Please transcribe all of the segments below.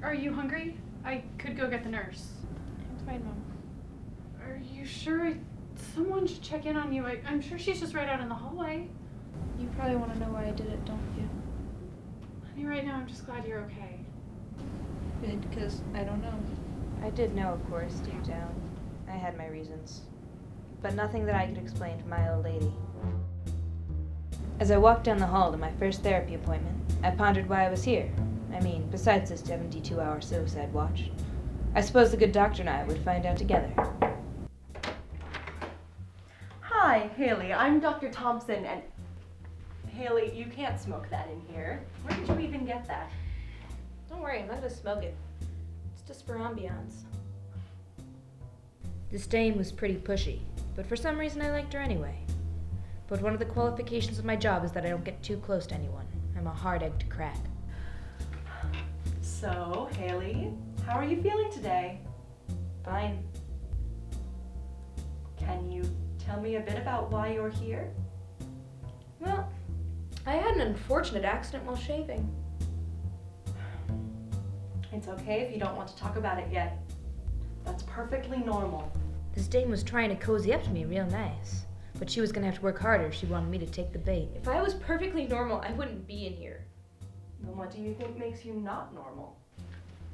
Are you hungry? I could go get the nurse. It's fine, Mom. Are you sure? Someone should check in on you. I'm sure she's just right out in the hallway. You probably want to know why I did it, don't you? Honey, right now I'm just glad you're okay. Good, because I don't know. I did know, of course, deep down. I had my reasons. But nothing that I could explain to my old lady. As I walked down the hall to my first therapy appointment, I pondered why I was here. I mean, besides this 72-hour suicide watch. I suppose the good doctor and I would find out together. Hi, Hailey. I'm Dr. Thompson, and Hailey, you can't smoke that in here. Where did you even get that? Don't worry, I'm not gonna smoke it. It's just for ambiance. This dame was pretty pushy, but for some reason I liked her anyway. But one of the qualifications of my job is that I don't get too close to anyone. I'm a hard egg to crack. So, Hailey, how are you feeling today? Fine. Can you tell me a bit about why you're here? Well, I had an unfortunate accident while shaving. It's okay if you don't want to talk about it yet. That's perfectly normal. This dame was trying to cozy up to me real nice, but she was gonna have to work harder if she wanted me to take the bait. If I was perfectly normal, I wouldn't be in here. Then what do you think makes you not normal?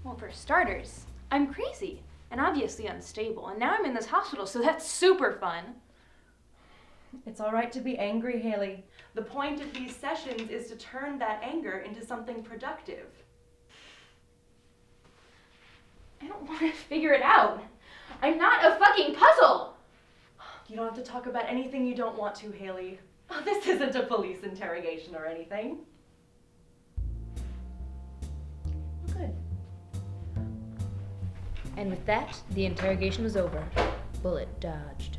Well, for starters, I'm crazy and obviously unstable, and now I'm in this hospital, so that's super fun. It's all right to be angry, Hailey. The point of these sessions is to turn that anger into something productive. I don't want to figure it out. I'm not a fucking puzzle! You don't have to talk about anything you don't want to, Hailey. Oh, this isn't a police interrogation or anything. Good. And with that, the interrogation was over. Bullet dodged.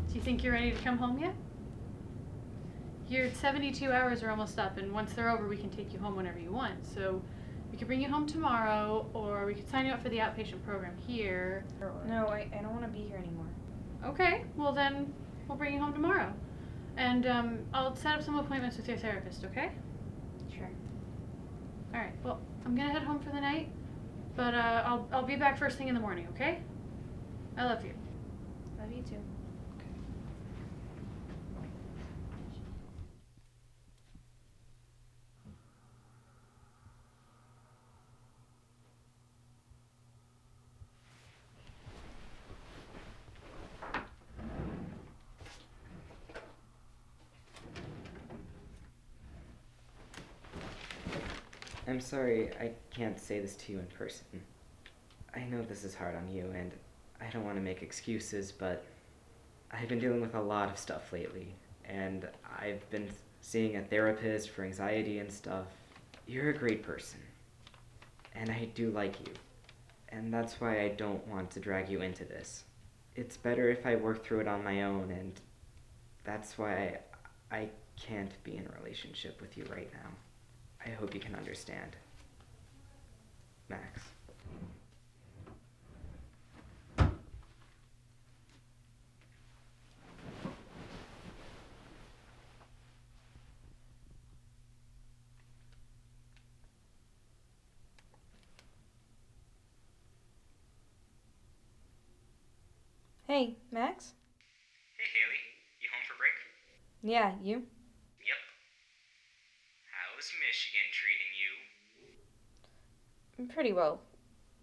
Do you think you're ready to come home yet? Your 72 hours are almost up, and once they're over, we can take you home whenever you want. So we could bring you home tomorrow, or we could sign you up for the outpatient program here. No, I don't want to be here anymore. Okay, well then we'll bring you home tomorrow. And I'll set up some appointments with your therapist, okay? Sure. All right, well, I'm gonna head home for the night, but I'll be back first thing in the morning, okay? I love you. Love you too. I'm sorry I can't say this to you in person. I know this is hard on you, and I don't want to make excuses, but I've been dealing with a lot of stuff lately, and I've been seeing a therapist for anxiety and stuff. You're a great person, and I do like you, and that's why I don't want to drag you into this. It's better if I work through it on my own, and that's why I can't be in a relationship with you right now. I hope you can understand. Max. Hey, Max? Hey, Hailey. You home for break? Yeah, you? Yep. How's Michigan treating you? Pretty well.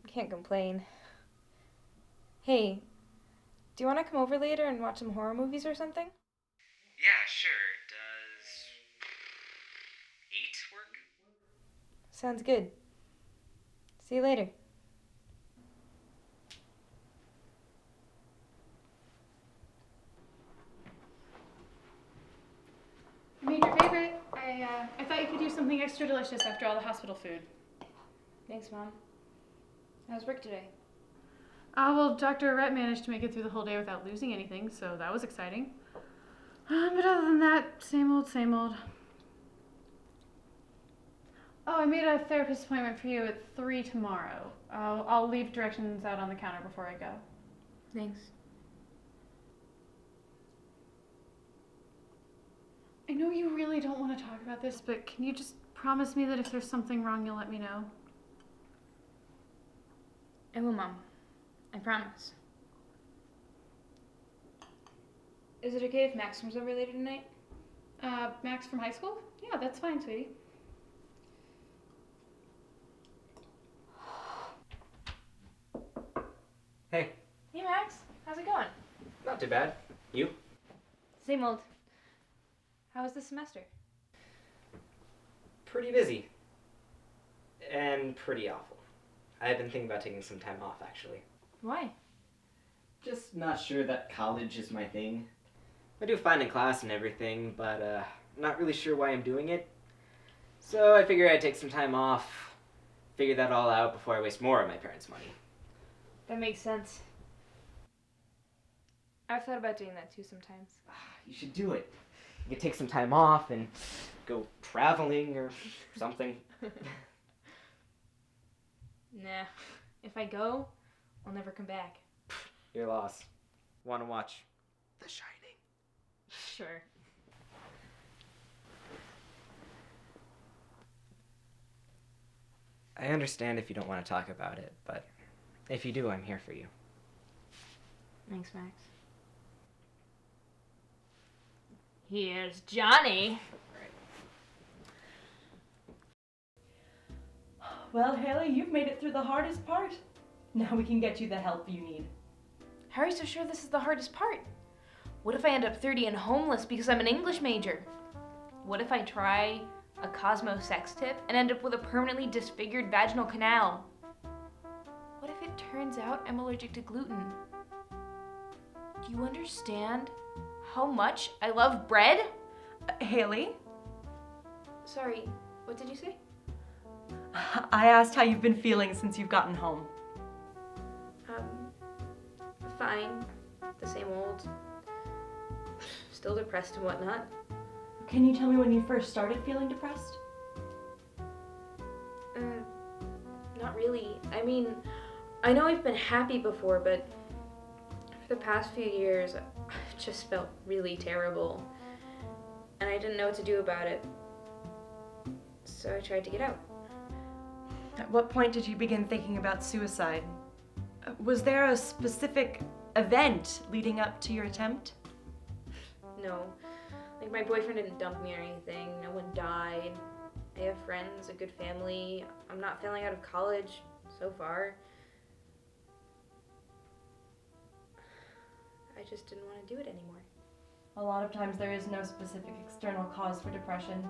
Can't complain. Hey, do you want to come over later and watch some horror movies or something? Yeah, sure. Does 8 work? Sounds good. See you later. I made your favorite. I thought you could use something extra delicious after all the hospital food. Thanks, Mom. How's work today? Well, Dr. Rhett managed to make it through the whole day without losing anything, so that was exciting. But other than that, same old, same old. Oh, I made a therapist appointment for you at 3 tomorrow. I'll leave directions out on the counter before I go. Thanks. I know you really don't want to talk about this, but can you just promise me that if there's something wrong, you'll let me know? I will, Mom. I promise. Is it okay if Max comes over later tonight? Max from high school? Yeah, that's fine, sweetie. Hey, Hey, Max. How's it going? not too bad. You? Same old. How was the semester? Pretty busy. And pretty awful. I've been thinking about taking some time off, actually. Why? Just not sure that college is my thing. I do fine in class and everything, but not really sure why I'm doing it. So I figured I'd take some time off, figure that all out before I waste more of my parents' money. That makes sense. I've thought about doing that too sometimes. You should do it. You could take some time off and go traveling or something. Nah. If I go, I'll never come back. Your loss. Want to watch The Shining? Sure. I understand if you don't want to talk about it, but if you do, I'm here for you. Thanks, Max. Here's Johnny. Well, Hailey, you've made it through the hardest part. Now we can get you the help you need. How are you so sure this is the hardest part? What if I end up 30 and homeless because I'm an English major? What if I try a Cosmo sex tip and end up with a permanently disfigured vaginal canal? What if it turns out I'm allergic to gluten? Do you understand how much I love bread? Hailey, Sorry, what did you say? I asked how you've been feeling since you've gotten home. Fine. The same old. Still depressed and whatnot. Can you tell me when you first started feeling depressed? Not really. I mean, I know I've been happy before, but for the past few years, I've just felt really terrible. And I didn't know what to do about it. So I tried to get out. At what point did you begin thinking about suicide? Was there a specific event leading up to your attempt? No. Like, my boyfriend didn't dump me or anything. No one died. I have friends, a good family. I'm not failing out of college so far. I just didn't want to do it anymore. A lot of times there is no specific external cause for depression.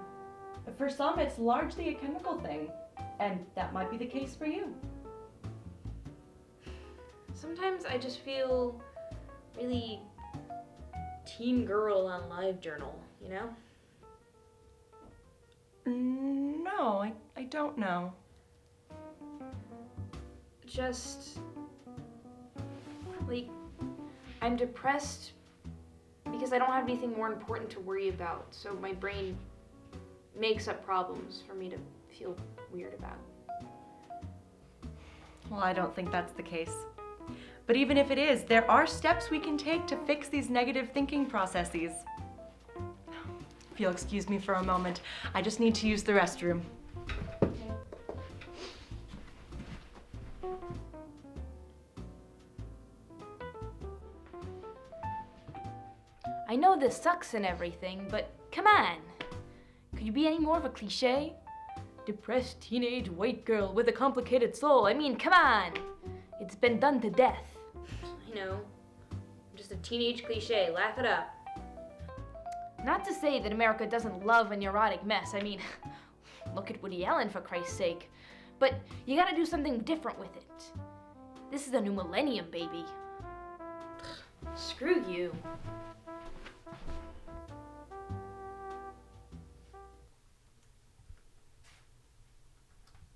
For some, it's largely a chemical thing, and that might be the case for you. Sometimes I just feel really teen girl on LiveJournal, you know? No, I don't know. Just, like, I'm depressed because I don't have anything more important to worry about, so my brain makes up problems for me to feel weird about. Well, I don't think that's the case. But even if it is, there are steps we can take to fix these negative thinking processes. If you'll excuse me for a moment, I just need to use the restroom. I know this sucks and everything, but come on. Could you be any more of a cliche? Depressed teenage white girl with a complicated soul. I mean, come on. It's been done to death. I know. I'm just a teenage cliche. Laugh it up. Not to say that America doesn't love a neurotic mess. I mean, look at Woody Allen, for Christ's sake. But you gotta do something different with it. This is a new millennium, baby. Screw you.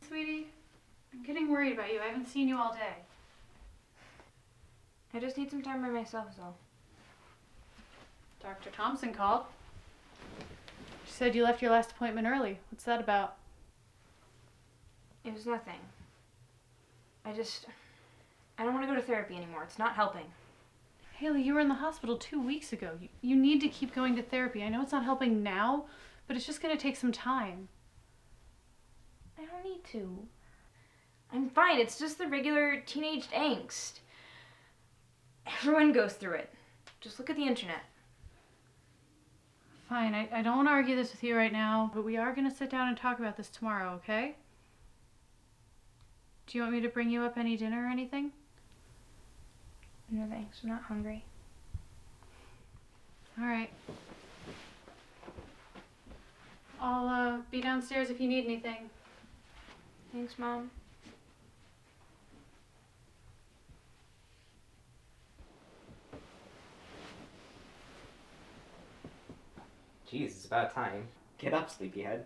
Sweetie, I'm getting worried about you. I haven't seen you all day. I just need some time by myself, is all. Dr. Thompson called. She said you left your last appointment early. What's that about? It was nothing. I don't want to go to therapy anymore. It's not helping. Hailey, you were in the hospital 2 weeks ago. You need to keep going to therapy. I know it's not helping now, but it's just going to take some time. I don't need to. I'm fine. It's just the regular teenage angst. Everyone goes through it. Just look at the internet. Fine, I don't want to argue this with you right now, but we are going to sit down and talk about this tomorrow, okay? Do you want me to bring you up any dinner or anything? No thanks. I'm not hungry. All right. I'll be downstairs if you need anything. Thanks, Mom. Jeez, it's about time. Get up, sleepyhead.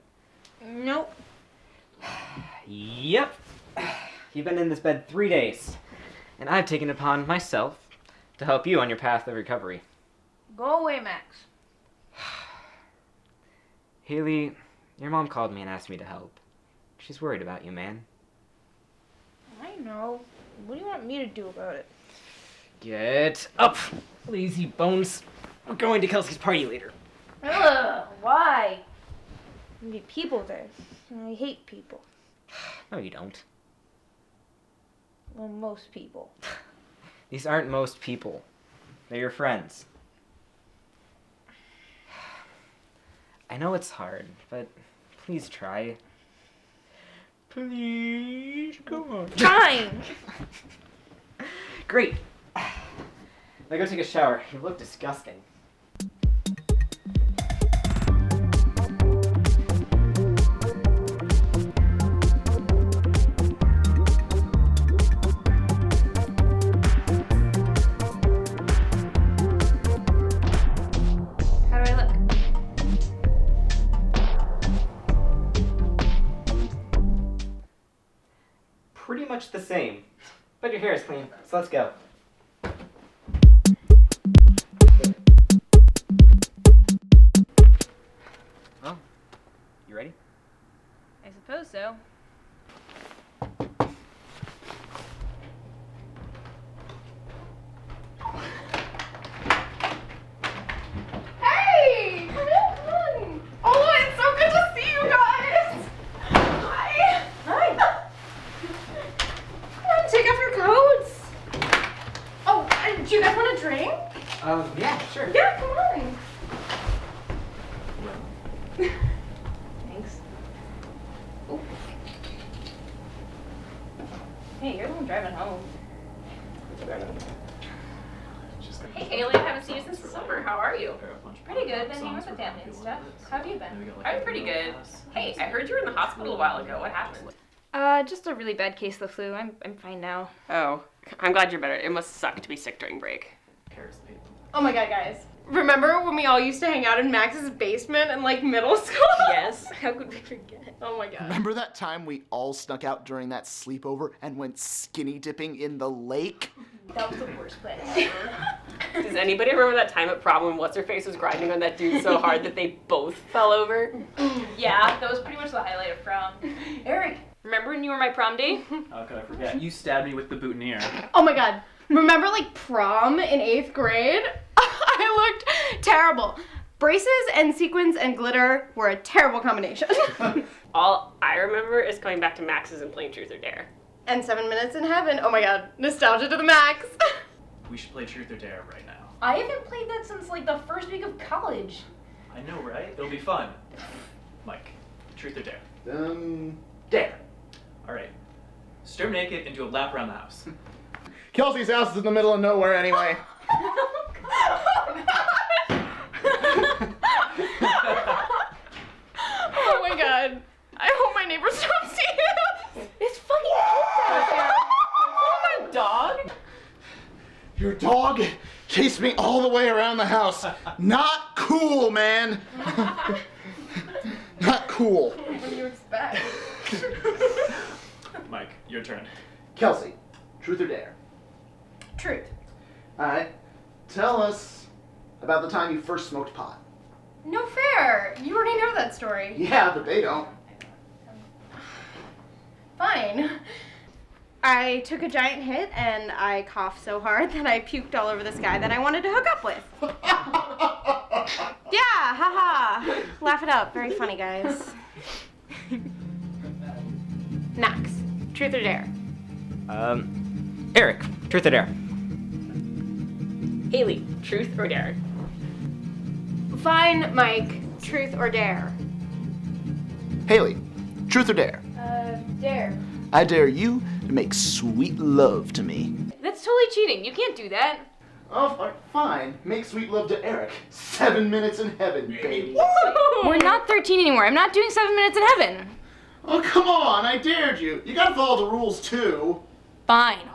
Nope. Yep. You've been in this bed 3 days, and I've taken it upon myself to help you on your path of recovery. Go away, Max. Hailey, your mom called me and asked me to help. She's worried about you, man. I know. What do you want me to do about it? Get up, lazy bones. We're going to Kelsey's party later. Ugh, why? There'll be people there. I hate people. No, you don't. Well, most people. These aren't most people. They're your friends. I know it's hard, but please try. Please, come on. Fine! Great. Now go take a shower. You look disgusting. How do I look? Pretty much the same. But your hair is clean, so let's go. Well, you ready? I suppose so. Hey! Come in! Oh, it's so good to see you guys! Hi! Hi! Come on, take off your coats! Oh, do you guys want a drink? Yeah, sure. Yeah, come on! Thanks. Ooh. Hey, you're the one driving home. Hey, Hailey, I haven't seen you since the summer. How are you? Pretty good. Been hanging with the family and stuff. How have you been? I'm pretty good. Hey, I heard you were in the hospital a while ago. What happened? Just a really bad case of the flu. I'm fine now. Oh, I'm glad you're better. It must suck to be sick during break. Oh my god, guys. Remember when we all used to hang out in Max's basement in like middle school? Yes. How could we forget? Oh my god. Remember that time we all snuck out during that sleepover and went skinny dipping in the lake? That was the worst plan ever. Does anybody remember that time at prom when what's-her-face was grinding on that dude so hard that they both fell over? Yeah, that was pretty much the highlight of prom. Eric, remember when you were my prom date? How could I forget? You stabbed me with the boutonniere. Oh my god. Remember like prom in 8th grade? I looked terrible. Braces and sequins and glitter were a terrible combination. All I remember is coming back to Max's and playing Truth or Dare. And 7 Minutes in Heaven. Oh my god. Nostalgia to the max. We should play Truth or Dare right now. I haven't played that since like the first week of college. I know, right? It'll be fun. Mike, Truth or Dare? Dare. All right. Strip naked and do a lap around the house. Kelsey's house is in the middle of nowhere anyway. Oh my god. I hope my neighbors don't see this. It's fucking cold out there. Oh my dog. Your dog chased me all the way around the house. Not cool, man. Not cool. What do you expect? Mike, your turn. Kelsey, truth or dare? Truth. Alright. Tell us about the time you first smoked pot. No fair. You already know that story. Yeah, but they don't. Fine. I took a giant hit and I coughed so hard that I puked all over this guy that I wanted to hook up with. Yeah, haha. Laugh it up. Very funny, guys. Max, truth or dare? Eric, truth or dare? Hailey, truth or dare? Fine, Mike, truth or dare? Haley, truth or dare? Dare. I dare you to make sweet love to me. That's totally cheating. You can't do that. Oh, fine. Make sweet love to Eric. 7 minutes in heaven, baby. We're not 13 anymore. I'm not doing 7 minutes in heaven. Oh, come on. I dared you. You gotta follow the rules, too. Fine.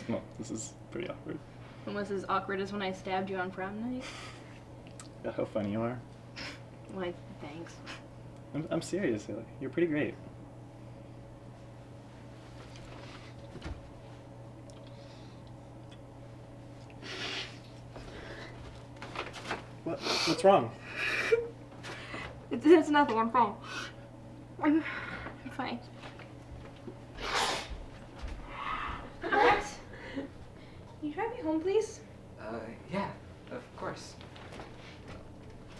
Well, this is pretty awkward. Almost as awkward as when I stabbed you on prom night. How funny you are. Like, thanks. I'm serious, Haley. You're pretty great. What's wrong? It's nothing. I'm fine. I'm fine. Max, can you drive me home, please? Yeah, of course.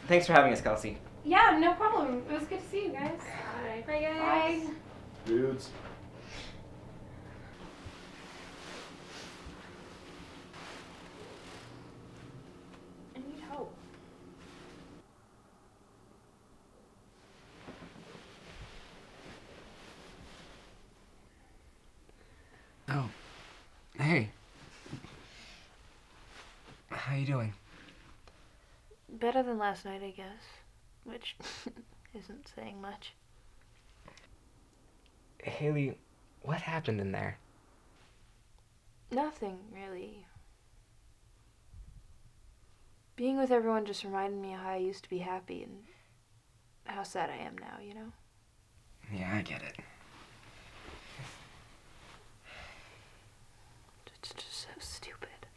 Thanks for having us, Kelsey. Yeah, no problem. It was good to see you guys. Bye. Bye, guys. Bye. Dudes. I need help. Oh, hey. How you doing? Better than last night, I guess. Which isn't saying much. Haley, what happened in there? Nothing, really. Being with everyone just reminded me of how I used to be happy and how sad I am now, you know? Yeah, I get it. It's just so stupid.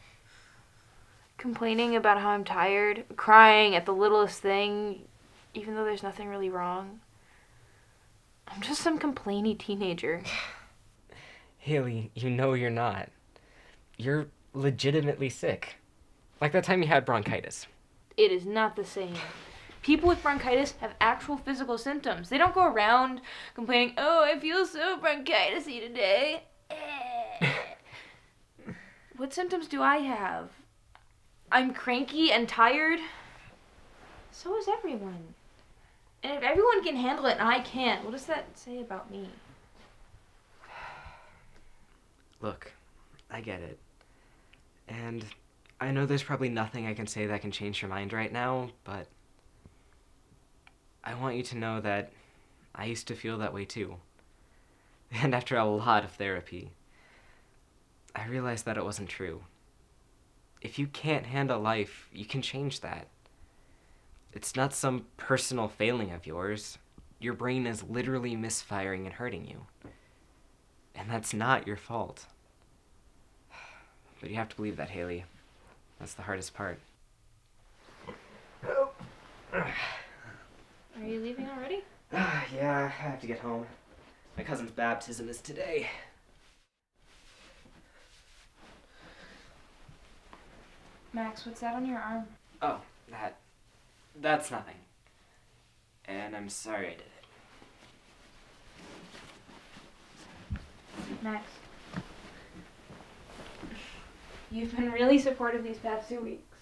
Complaining about how I'm tired, crying at the littlest thing, even though there's nothing really wrong. I'm just some complainy teenager. Haley, you know you're not. You're legitimately sick. Like that time you had bronchitis. It is not the same. People with bronchitis have actual physical symptoms. They don't go around complaining, oh, I feel so bronchitis-y today. What symptoms do I have? I'm cranky and tired. So is everyone. And if everyone can handle it and I can't, what does that say about me? Look, I get it. And I know there's probably nothing I can say that can change your mind right now, but I want you to know that I used to feel that way too. And after a lot of therapy, I realized that it wasn't true. If you can't handle life, you can change that. It's not some personal failing of yours. Your brain is literally misfiring and hurting you. And that's not your fault. But you have to believe that, Haley. That's the hardest part. Are you leaving already? Yeah, I have to get home. My cousin's baptism is today. Max, what's that on your arm? Oh, that's nothing. And I'm sorry I did it. Max. You've been really supportive these past 2 weeks.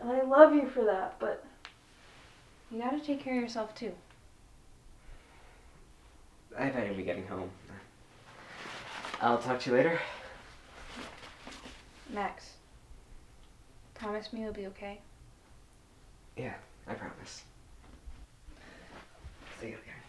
And I love you for that, but you gotta take care of yourself too. I better be getting home. I'll talk to you later. Max, promise me you'll be okay? Yeah, I promise. See you again.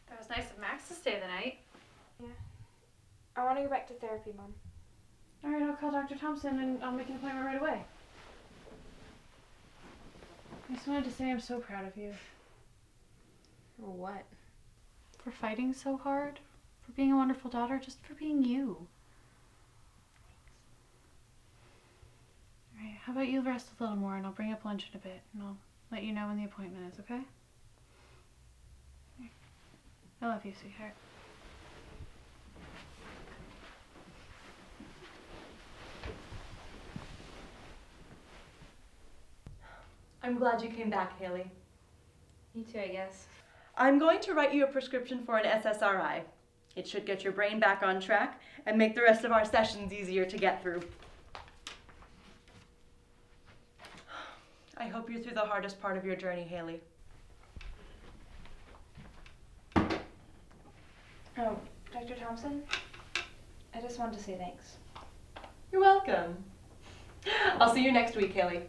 That was nice of Max to stay the night. Yeah. I want to go back to therapy, Mom. All right, I'll call Dr. Thompson and I'll make an appointment right away. I just wanted to say I'm so proud of you. For what? For fighting so hard, for being a wonderful daughter, just for being you. Alright, how about you rest a little more and I'll bring up lunch in a bit and I'll let you know when the appointment is, okay? Here. I love you, sweetheart. I'm glad you came back, Hailey. Me too, I guess. I'm going to write you a prescription for an SSRI. It should get your brain back on track and make the rest of our sessions easier to get through. I hope you're through the hardest part of your journey, Hailey. Oh, Dr. Thompson? I just wanted to say thanks. You're welcome. I'll see you next week, Hailey.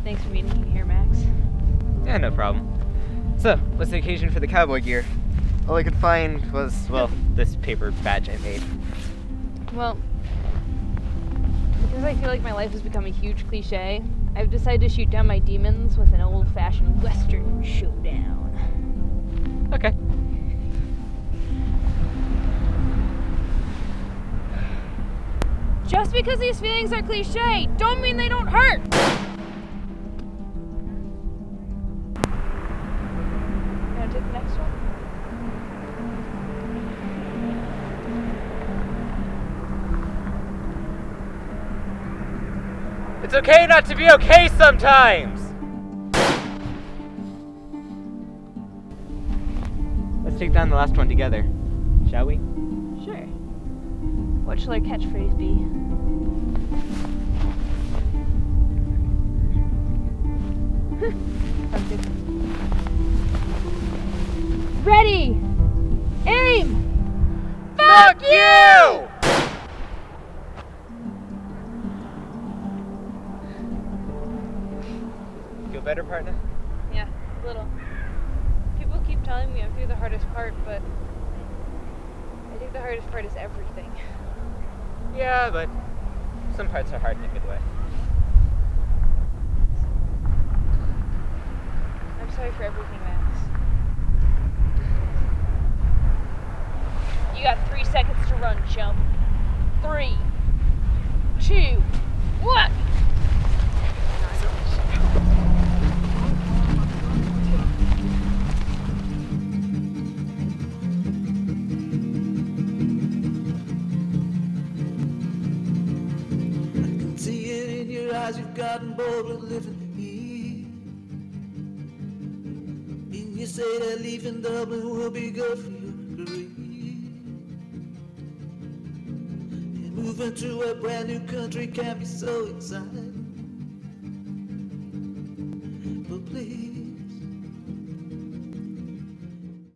Thanks for meeting me here, Max. Yeah, no problem. So, what's the occasion for the cowboy gear? All I could find was, well, this paper badge I made. Well, because I feel like my life has become a huge cliche, I've decided to shoot down my demons with an old-fashioned Western showdown. Okay. Just because these feelings are cliche, don't mean they don't hurt! You wanna take the next one? It's okay not to be okay sometimes! Let's take down the last one together, shall we? Sure. What shall our catchphrase be? Sounds good. Ready! Aim! Fuck you! Feel better, partner? Yeah, a little. People keep telling me I'm through the hardest part, but I think the hardest part is everything. Yeah, but some parts are hard in a good way. I'm sorry for everything, Max. You got 3 seconds to run, chump. 3, 2, 1! You've gotten bored with living here, and you say that leaving Dublin will be good for your career, and moving to a brand new country can be so exciting.